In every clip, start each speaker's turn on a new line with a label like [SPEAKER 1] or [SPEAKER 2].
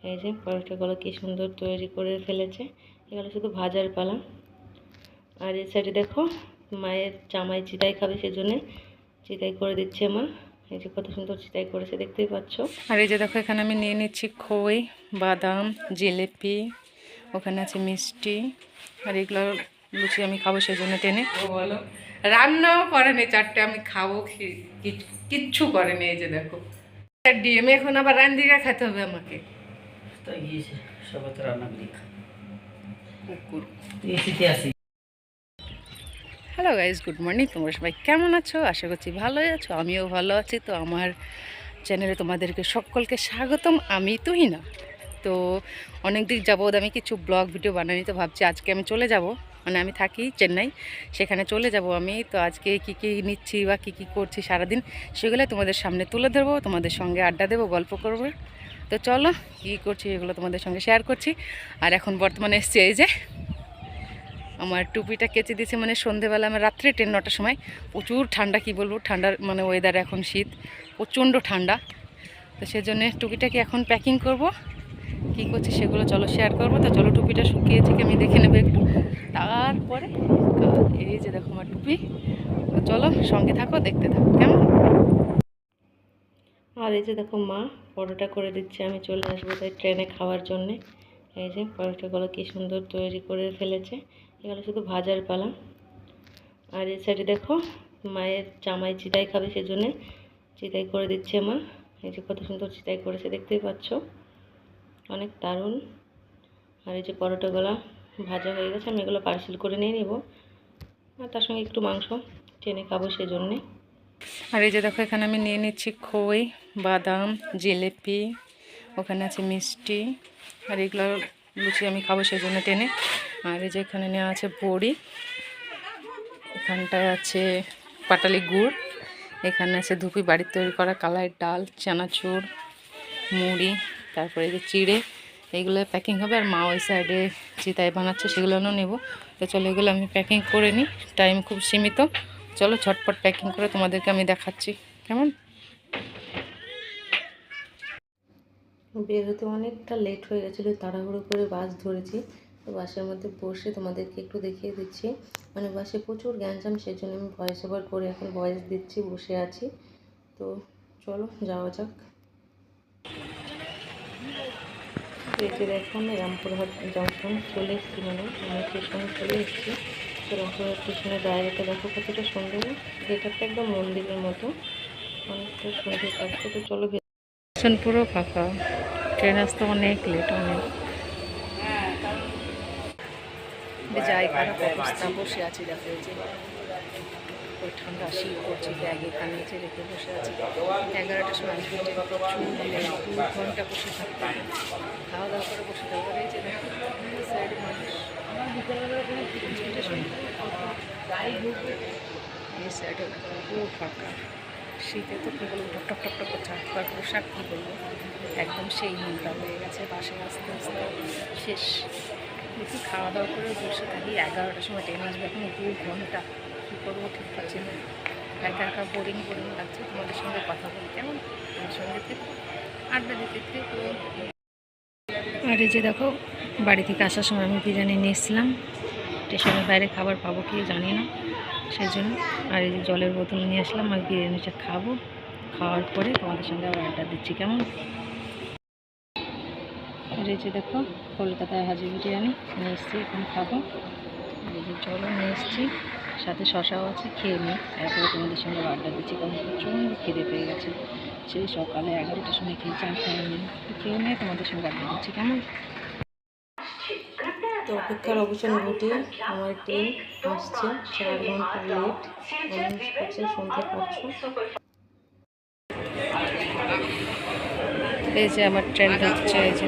[SPEAKER 1] এই যে পরোটাগুলো কি সুন্দর তৈরি করে ফেলেছে। এগুলো শুধু ভাজার পালা। আর এই সাইডে দেখো মায়ের জামাই চিতাই খাবে, সেজন্য চিতাই করে দিচ্ছে মা। এই যে কত সুন্দর চিতাই করেছে দেখতেই পাচ্ছ। আর এই যে দেখো এখানে আমি নিয়ে নিচ্ছি খই, বাদাম, জিলিপি, ওখানে আছে মিষ্টি। আর এগুলো লুচি আমি খাবো সেজন্য টেনে। বলো, রান্নাও করেনি চারটে, আমি খাবো কিচ্ছু করেনি। এই যে দেখো ডিম, এখন আবার রান্দিকা খেতে হবে আমাকে। Hello guys, good morning. তোমরা সবাই কেমন আছো? আশা করছি ভালোই আছো, আমিও ভালো আছি। তো আমার চ্যানেলে তোমাদেরকে সকলকে স্বাগতম। আমি তুহিনা। তো অনেক দিক যাবৎ আমি কিছু ব্লগ ভিডিও বানাইনি, তো ভাবছি আজকে আমি চলে যাব, মানে আমি থাকি চেন্নাই, সেখানে চলে যাব আমি। তো আজকে কি কি নিচ্ছি বা কি কি করছি সারাদিন, সেগুলো তোমাদের সামনে তুলে ধরবো, তোমাদের সঙ্গে আড্ডা দেবো, গল্প করবো। তো চলো কী করছি এগুলো তোমাদের সঙ্গে শেয়ার করছি। আর এখন বর্তমানে এসছি এই যে আমার টুপিটা কেচে দিয়েছে, মানে সন্ধেবেলা আমার রাত্রে 9টার সময়। প্রচুর ঠান্ডা, কি বলবো, ঠান্ডার মানে ওয়েদার, এখন শীত, প্রচণ্ড ঠান্ডা। তো সেজন্যে টুপিটাকে এখন প্যাকিং করব। কি করছি সেগুলো চলো শেয়ার করবো। তো চলো টুপিটা শুকিয়েছে কি আমি দেখে নেবো একটু, তারপরে এই যে দেখো আমার টুপি। তো চলো সঙ্গে থাকো, দেখতে থাকো কেমন। আর এই যে দেখো মা পরোটা করে দিচ্ছে, আমি চলে আসবো তাই ট্রেনে খাওয়ার জন্যে। এই যে পরোটাগুলো কি সুন্দর তৈরি করে ফেলেছে। এগুলো শুধু ভাজার পালা। আর এই সাইডে দেখো মায়ের জামাই চিতাই খাবে, সেজন্য চিতাই করে দিচ্ছে মা। এই যে কত সুন্দর চিতাই করেছে দেখতেই পাচ্ছ, অনেক দারুণ। আর এই যে পরোটাগুলো ভাজা হয়ে গেছে, আমি এগুলো পার্সেল করে নিয়ে নেব। আর তার সঙ্গে একটু মাংস ট্রেনে খাবো সেজন্যে। আর এই যে দেখো এখানে আমি নিয়ে নিচ্ছি খই, বাদাম, জিলিপি, ওখানে আছে মিষ্টি। আর এগুলো লুচি আমি খাবো সেজন্য টেনে। আর এই যে এখানে নেওয়া আছে বড়ি, এখানটায় আছে পাটালি গুড়, এখানে আছে ধুপি বাড়ির তৈরি করা কালাই ডাল, চানাচুর, মুড়ি, তারপরে এই যে চিড়ে, এইগুলো প্যাকিং হবে। আর মা ওই সাইডে চিতাই বানাচ্ছে, সেগুলোও নেব। তো চলো এগুলো আমি প্যাকিং করে নিই, টাইম খুব সীমিত। চলো ঝটপট প্যাকিং করে তোমাদেরকে আমি দেখাচ্ছি কেমন। বের হতে অনেকটা লেট হয়ে গেছিলো, তাড়াহুড়ো করে বাস ধরেছি। তো বাসের মধ্যে বসে তোমাদেরকে একটু দেখিয়ে দিচ্ছি, মানে বাসে প্রচুর গ্যাঞ্জাম, সেই জন্য আমি ভয়েস ওভার করে এখন ভয়েস দিচ্ছি, বসে আছি। তো চলো যাওয়া যাক। এই যে দেখো আমি রামপুরহাট জংশন চলে এসেছি, মানে আমি স্টেশনে চলে এসেছি। তো রামপুরহাট স্টেশনের বাইরেটা দেখো কতটা সুন্দর, গেটআপটা একদম মন্দিরের মতো, অনেকটা সুন্দর লাগছে। তো চলো, স্টেশন পুরো ফাঁকা, ট্রেন আসতে অনেক লেট, অনেক যাই খারাপ অবস্থা। বসে আছি দেখো, এই যে ওই ঠান্ডা শীত করছি, ব্যাগ এখানে নিচে রেখে বসে আছি। 11টার সময় আসবে, 2 ঘন্টা বসে থাকতে হবে, খাওয়া দাওয়া করে বসে থাকতে হবে। এই যে দেখো সাইডে মানুষ, এই সাইডে পুরো ফাঁকা। শীতে তো কী বলবো, টক টক টক করছে, হাত পোশাক কী বলবো, একদম সেই মনটা হয়ে গেছে। বাসে আস্তে আস্তে শেষ, একটু খাওয়া দাওয়া করে বসে থাকি। 11টার সময় ট্রেন আসবে, এখন 2 ঘন্টা, কী করবো ঠিক পাচ্ছি না। একা একা বোরিং বোরিং লাগছে। তোমাদের সঙ্গে কথা বলি কেমন, আমার সঙ্গে থেকে আড্ডা দিতে থেকে। আর এই যে দেখো বাড়ি থেকে আসার সময় আমি বিরিয়ানি নিয়ে এসেছিলাম, স্টেশনের বাইরে খাবার পাবো কি জানি না, সেই জন্য। আর এই যে জলের বোতল নিয়ে আসলাম, আর বিরিয়ানিটা খাবো, খাওয়ার পরে তোমাদের সঙ্গে আবার আড্ডা দিচ্ছি কেমন। আর এই যে দেখো কলকাতায় হাজি বিরিয়ানি নিয়ে এসেছি, এখন খাবো। এই যে জলও নিয়ে এসেছি, সাথে শশাও আছে, খেয়ে নিই, এরপরে তোমাদের সঙ্গে আড্ডা দিচ্ছি, কারণ প্রচণ্ড খিদে পেয়ে গেছে। সেই সকালে 11টার সময় খেয়েছি, আর খাইনি, খেয়ে নিয়ে তোমাদের সঙ্গে আড্ডা দিচ্ছি কেমন। তো অপেক্ষার অবসান ঘটিয়ে আমার ট্রেন আসছে, 4 ঘন্টা লেট, অনেক হচ্ছে সন্ধ্যা 5টা। এই যে আমার ট্রেন ঢুকছে, এই যে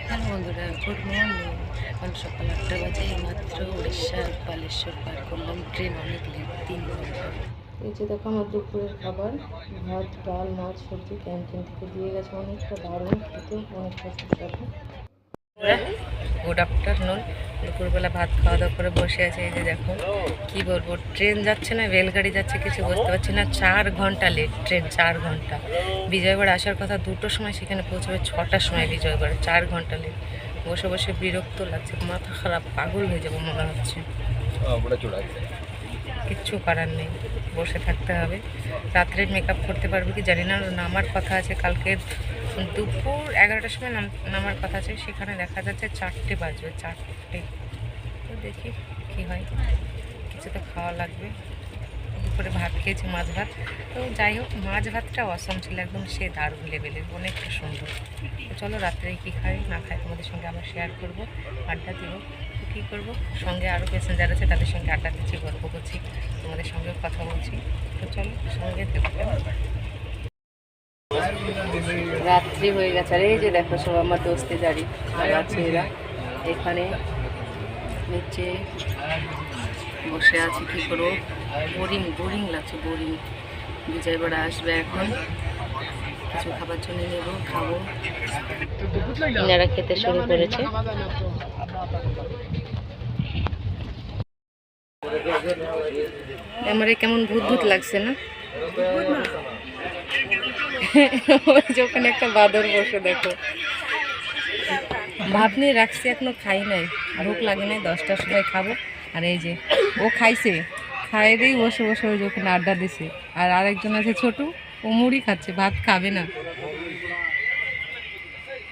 [SPEAKER 1] হ্যালো বন্ধুরা, গুড মর্নিং। এখন সকাল 8টা বাজে, মাত্র উড়িষ্যার বালেশ্বর পার করলাম, ট্রেন অনেক লেট, 3 ঘন্টা। এই যে দেখো আমার দুপুরের খাবার, ভাত, ডাল, মাছ, সবজি ক্যান্টিন থেকে দিয়ে গেছে, অনেকটা দারুণ খেতে, অনেকটা সুস্বাদু। Good afternoon. দুপুরবেলা ভাত খাওয়া দাওয়া করে বসে আছে। এই যে দেখো কি বলবো, ট্রেন যাচ্ছে না রেলগাড়ি যাচ্ছে কিছু বুঝতে পারছি না। 4 ঘন্টা লেট ট্রেন, 4 ঘন্টা। বিজয়বাড়া আসার কথা 2টোর সময়, সেখানে পৌঁছাবে 6টার সময় বিজয়বাড়া। 4 ঘন্টা লেট। বসে বসে বিরক্ত লাগছে, মাথা খারাপ, পাগল হয়ে যাবো মনে হচ্ছে। কিচ্ছু করার নেই, বসে থাকতে হবে। রাত্রে মেকআপ করতে পারবো কি জানি না। নামার কথা আছে কালকে দুপুর 11টার সময় নামার কথা আছে, সেখানে দেখা যাচ্ছে 4টে বাজবে, 4টে। তো দেখি কি হয়, কিছু তো খাওয়া লাগবে। দুপুরে ভাত খেয়েছি, মাছ ভাত। তো যাই হোক, মাছ ভাতটা অসম ছিল একদম, সে দারুণ লেভেলের, অনেকটা সুন্দর। তো চলো রাত্রে কী খাই না খাই তোমাদের সঙ্গে আবার শেয়ার করবো, আড্ডা দিব। তো কী করবো, সঙ্গে আরও প্যাসেঞ্জার আছে, তাদের সঙ্গে আড্ডা দিচ্ছি, গল্প করছি, তোমাদের সঙ্গে কথা বলছি। তো চলো সঙ্গে দেখো। রাত্রি হয়ে গেছে, আর এই যে দেখো সব আমার দোস্তে দাঁড়ি আছে, এরা এখানে নিচে বসে আছে। কী করবো, বোরিং বোরিং লাগছে, বোরিং। বিজয়বাড়া আসবে এখন, কিছু খাবার জন্য নেবো, খাবো। এনারা খেতে শুরু করেছে। আমার কেমন ভূত ভূত লাগছে না? ওখানে একটা বাদর বসে দেখো। ভাত নিয়ে রাখছি, এখনো খাই নাই, ভোক লাগে নাই, 10টার সময় খাবো। আর এই যে ও খাইছে, খাই দিয়ে বসে বসে ওই যে ওখানে আড্ডা দিছে। আর আরেকজন আছে ছোট, ও মুড়ি খাচ্ছে, ভাত খাবে না।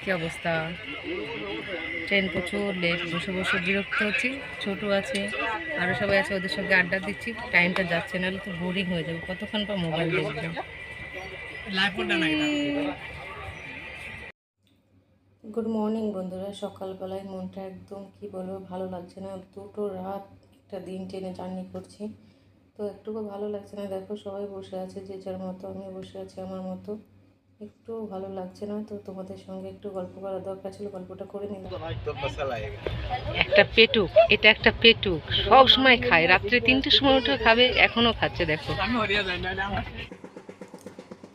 [SPEAKER 1] কি অবস্থা, ট্রেন প্রচুর লেট, বসে বসে বিরক্ত হচ্ছি। ছোটো আছে, আরও সবাই আছে, ওদের সঙ্গে আড্ডা দিচ্ছি। টাইমটা যাচ্ছে, নাহলে তো বোরিং হয়ে যাবে, কতক্ষণ পর মোবাইল দেখবে। গুড মর্নিং বন্ধুরা। সকালবেলায় মনটা একদম কি বলবো, ভালো লাগছে না। 2টো রাত একটা দিন ট্রেনে জার্নি করছি, তো একটুকু ভালো লাগছে না। দেখো সবাই বসে আছে যে যার মতো, আমি বসে আছি আমার মতো, একটু ভালো লাগছে না। তো তোমাদের সঙ্গে একটু গল্প করার দরকার ছিল, গল্পটা করে নিলাম। একটা পেটুক, এটা একটা পেটুক, সব সময় খায়, রাত্রে 3টের সময় উঠে খাবে, এখনো খাচ্ছে দেখো।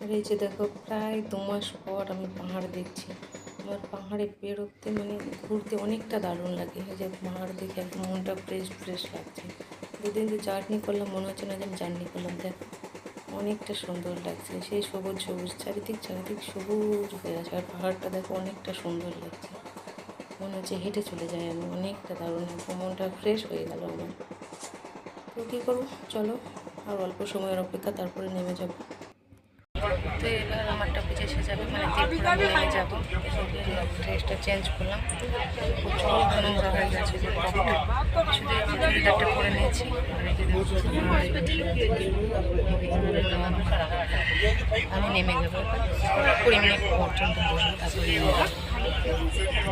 [SPEAKER 1] আর এই যে দেখো, প্রায় 2 মাস পর আমি পাহাড় দেখছি। আমার পাহাড়ে বেরোতে মানে ঘুরতে অনেকটা দারুণ লাগে। এই যে পাহাড় দেখে একদম মনটা ফ্রেশ ফ্রেশ লাগছে। 2 দিন যে জার্নি করলাম, মনে হচ্ছে না যে আমি জার্নি করলাম। দেখো অনেকটা সুন্দর লাগছে, সেই সবুজ সবুজ চারিদিক চারিদিক সবুজ হয়ে আছে। আর পাহাড়টা দেখো অনেকটা সুন্দর লাগছে, মনে হচ্ছে হেঁটে চলে যাই আমি। অনেকটা দারুণ, একদম মনটা ফ্রেশ হয়ে গেল আমার। তো কী করবো, চলো আর অল্প সময়ের অপেক্ষা, তারপরে নেমে যাবো। তো এবার আমারটা বুঝে এসে যাবে, মানে দেখে আমি নেমে যাবো। ড্রেসটা চেঞ্জ করলাম, প্রচুর নোংরা হয়ে গেছে। যে চুড়িদারটা পরে নিয়েছি, আমি নেমে যাবো। 20 মিনিট পর্যন্ত বসবো, তারপরে নেমে যাবো।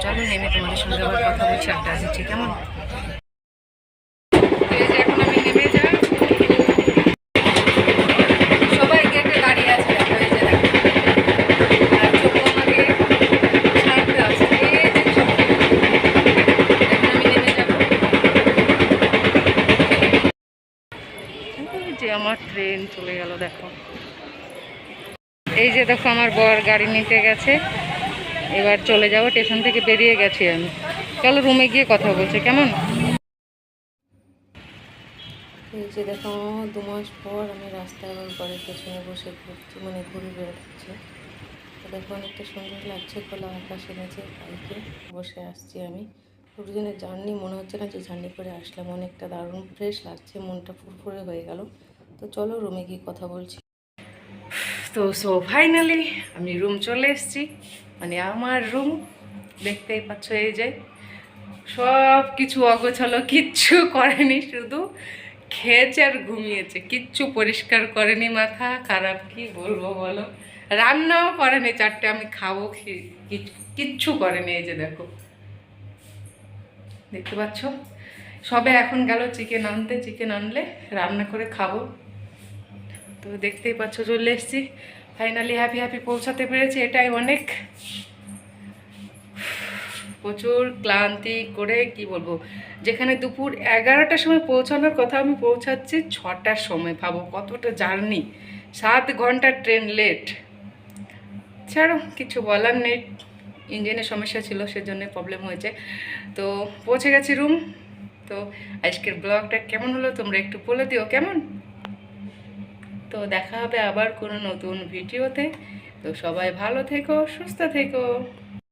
[SPEAKER 1] চলো নেমে তোমাদের সঙ্গে আবার কথা বলছি, আড্ডা দিচ্ছি, কেমন? এই যে এখন আমি নেমে যাই, সবাই গেটে দাঁড়িয়ে আছে। যে আমার ট্রেন চলে গেল দেখো। এই যে দেখো আমার বর গাড়ি নিতে গেছে, এবার চলে যাব। স্টেশন থেকে বেরিয়ে গেছি আমি, চলো রুমে গিয়ে কথা বলছি, কেমন? এই যে দেখো 2 মাস পর আমি রাস্তায় আমার ঘরের পেছনে বসে ঘুরছি, মানে ঘুরে বেড়াচ্ছি। তো দেখো অনেকটা সুন্দর লাগছে, খোলা আকাশের নিচে বাইকে বসে আসছি আমি। দুদিনের জার্নি, মনে হচ্ছে না যে জার্নি করে আসলাম। অনেকটা দারুণ ফ্রেশ লাগছে, মনটা ফুরফুরে হয়ে গেল। তো চলো রুমে গিয়ে কথা বলছি। তো ফাইনালি আমি রুম চলে এসেছি, মানে আমার রুম দেখতেই পাচ্ছ। এই যে সব কিছু অগোছালো, কিচ্ছু করেনি, শুধু খেয়েছে আর ঘুমিয়েছে, কিচ্ছু পরিষ্কার করেনি। মাথা খারাপ, কি বলবো বলো। রান্নাও করেনি, 4টে আমি খাবো কিচ্ছু করেনি। এই যে দেখো, দেখতে পাচ্ছ, সবে এখন গেল চিকেন আনতে, চিকেন আনলে রান্না করে খাবো। তো দেখতেই পাচ্ছ চলে এসেছি, ফাইনালি হ্যাপি হ্যাপি পৌঁছাতে পেরেছি, এটাই অনেক। প্রচুর ক্লান্তি করে কি বলবো, যেখানে দুপুর 11টার সময় পৌঁছানোর কথা, আমি পৌঁছাচ্ছি 6টার সময়। ভাবো কতটা জার্নি, 7 ঘন্টা ট্রেন লেট। ছাড়ো, কিছু বলার নেই, ইঞ্জিনের সমস্যা ছিল, সেজন্য প্রবলেম হয়েছে। তো পৌঁছে গেছি রুম। তো আজকের ব্লগটা কেমন হলো তোমরা একটু বলে দিও কেমন। তো দেখা হবে আবার কোনো নতুন ভিডিওতে। তো সবাই ভালো থেকো, সুস্থ থেকো।